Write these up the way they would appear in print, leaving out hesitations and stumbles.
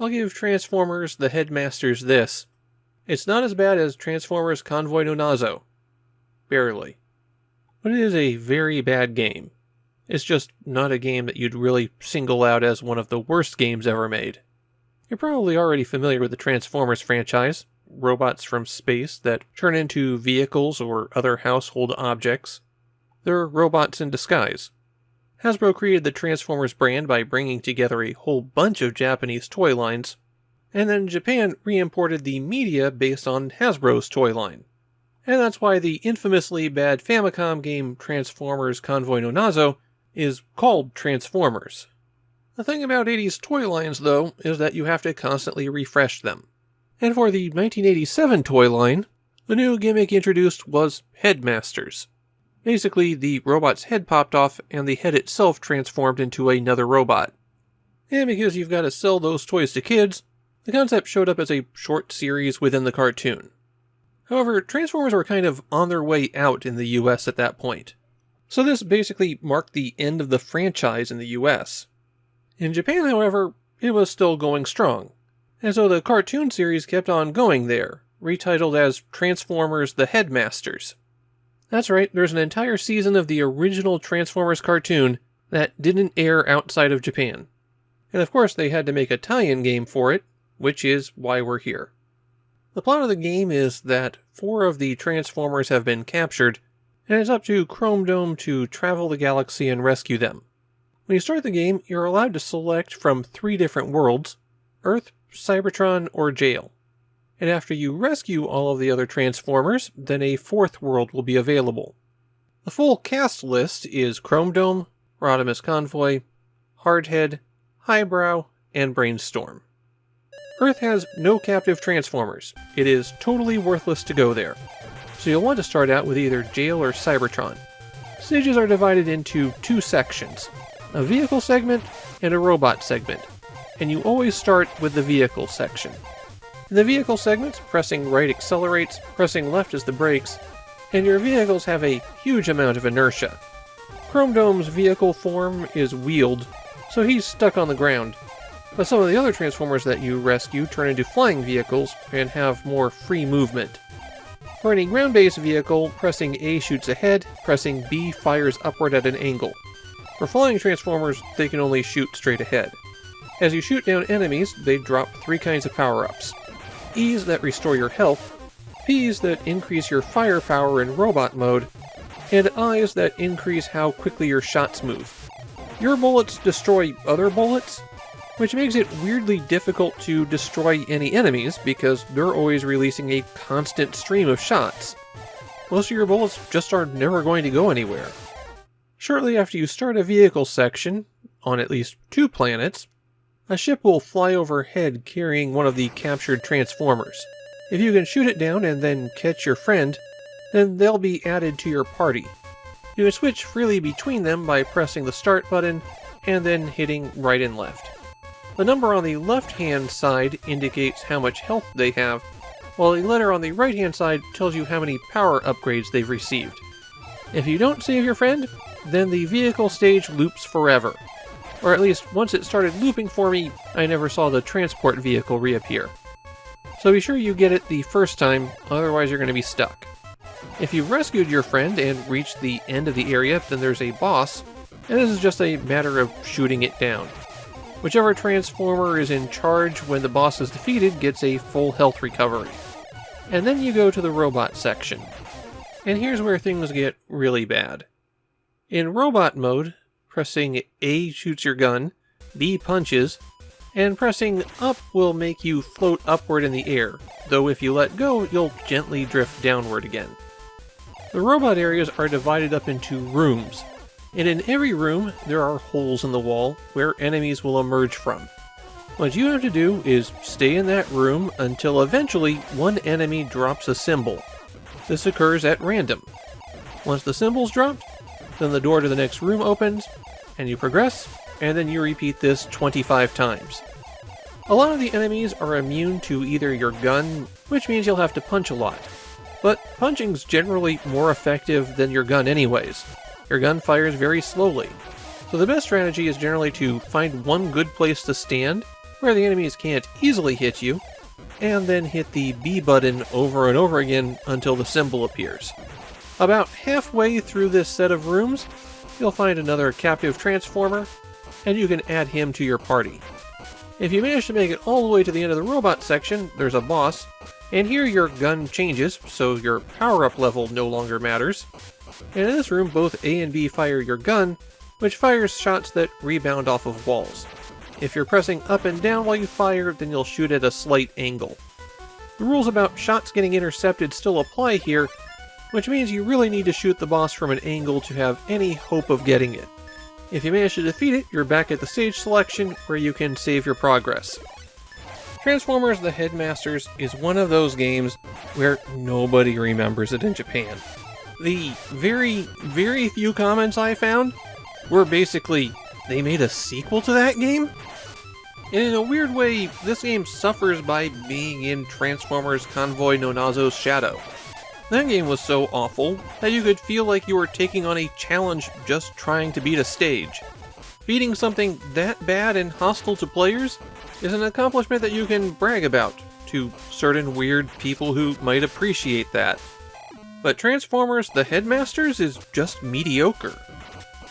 I'll give Transformers the Headmasters this. It's not as bad as Transformers Convoy no Nazo. Barely. But it is a very bad game. It's just not a game that you'd really single out as one of the worst games ever made. You're probably already familiar with the Transformers franchise, robots from space that turn into vehicles or other household objects. They're robots in disguise. Hasbro created the Transformers brand by bringing together a whole bunch of Japanese toy lines, and then Japan re-imported the media based on Hasbro's toy line. And that's why the infamously bad Famicom game Transformers Convoy no Nazo is called Transformers. The thing about 80s toy lines, though, is that you have to constantly refresh them. And for the 1987 toy line, the new gimmick introduced was Headmasters. Basically, the robot's head popped off and the head itself transformed into another robot. And because you've got to sell those toys to kids, the concept showed up as a short series within the cartoon. However, Transformers were kind of on their way out in the US at that point. So this basically marked the end of the franchise in the US. In Japan, however, it was still going strong. And so the cartoon series kept on going there, retitled as Transformers the Headmasters. That's right, there's an entire season of the original Transformers cartoon that didn't air outside of Japan. And of course they had to make a tie-in game for it, which is why we're here. The plot of the game is that 4 of the Transformers have been captured, and it's up to Chrome Dome to travel the galaxy and rescue them. When you start the game, you're allowed to select from 3 different worlds: Earth, Cybertron, or Jail. And after you rescue all of the other Transformers, then a 4th world will be available. The full cast list is Chrome Dome, Rodimus Convoy, Hardhead, Highbrow, and Brainstorm. Earth has no captive Transformers. It is totally worthless to go there. So you'll want to start out with either Jail or Cybertron. Stages are divided into 2 sections, a vehicle segment and a robot segment, and you always start with the vehicle section. In the vehicle segments, pressing right accelerates, pressing left is the brakes, and your vehicles have a huge amount of inertia. Chrome Dome's vehicle form is wheeled, so he's stuck on the ground, but some of the other Transformers that you rescue turn into flying vehicles and have more free movement. For any ground-based vehicle, pressing A shoots ahead, pressing B fires upward at an angle. For flying Transformers, they can only shoot straight ahead. As you shoot down enemies, they drop 3 kinds of power-ups. E's that restore your health, P's that increase your firepower in robot mode, and I's that increase how quickly your shots move. Your bullets destroy other bullets, which makes it weirdly difficult to destroy any enemies because they're always releasing a constant stream of shots. Most of your bullets just are never going to go anywhere. Shortly after you start a vehicle section, on at least 2 planets, a ship will fly overhead carrying one of the captured Transformers. If you can shoot it down and then catch your friend, then they'll be added to your party. You can switch freely between them by pressing the start button and then hitting right and left. The number on the left-hand side indicates how much health they have, while the letter on the right-hand side tells you how many power upgrades they've received. If you don't save your friend, then the vehicle stage loops forever. Or at least, once it started looping for me, I never saw the transport vehicle reappear. So be sure you get it the first time, otherwise you're going to be stuck. If you've rescued your friend and reached the end of the area, then there's a boss, and this is just a matter of shooting it down. Whichever Transformer is in charge when the boss is defeated gets a full health recovery. And then you go to the robot section. And here's where things get really bad. In robot mode, pressing A shoots your gun, B punches, and pressing up will make you float upward in the air, though if you let go, you'll gently drift downward again. The robot areas are divided up into rooms, and in every room there are holes in the wall where enemies will emerge from. What you have to do is stay in that room until eventually one enemy drops a symbol. This occurs at random. Once the symbol's dropped, then the door to the next room opens, and you progress, and then you repeat this 25 times. A lot of the enemies are immune to either your gun, which means you'll have to punch a lot. But punching's generally more effective than your gun anyways. Your gun fires very slowly. So the best strategy is generally to find one good place to stand, where the enemies can't easily hit you, and then hit the B button over and over again until the symbol appears. About halfway through this set of rooms, you'll find another captive transformer, and you can add him to your party. If you manage to make it all the way to the end of the robot section, there's a boss, and here your gun changes, so your power-up level no longer matters. And in this room, both A and B fire your gun, which fires shots that rebound off of walls. If you're pressing up and down while you fire, then you'll shoot at a slight angle. The rules about shots getting intercepted still apply here, which means you really need to shoot the boss from an angle to have any hope of getting it. If you manage to defeat it, you're back at the stage selection where you can save your progress. Transformers the Headmasters is one of those games where nobody remembers it in Japan. The very few comments I found were basically, they made a sequel to that game? And in a weird way, this game suffers by being in Transformers Convoy no Nazo's shadow. That game was so awful that you could feel like you were taking on a challenge just trying to beat a stage. Beating something that bad and hostile to players is an accomplishment that you can brag about to certain weird people who might appreciate that. But Transformers the Headmasters is just mediocre.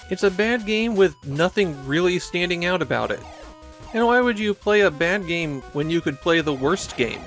It's a bad game with nothing really standing out about it. And why would you play a bad game when you could play the worst game?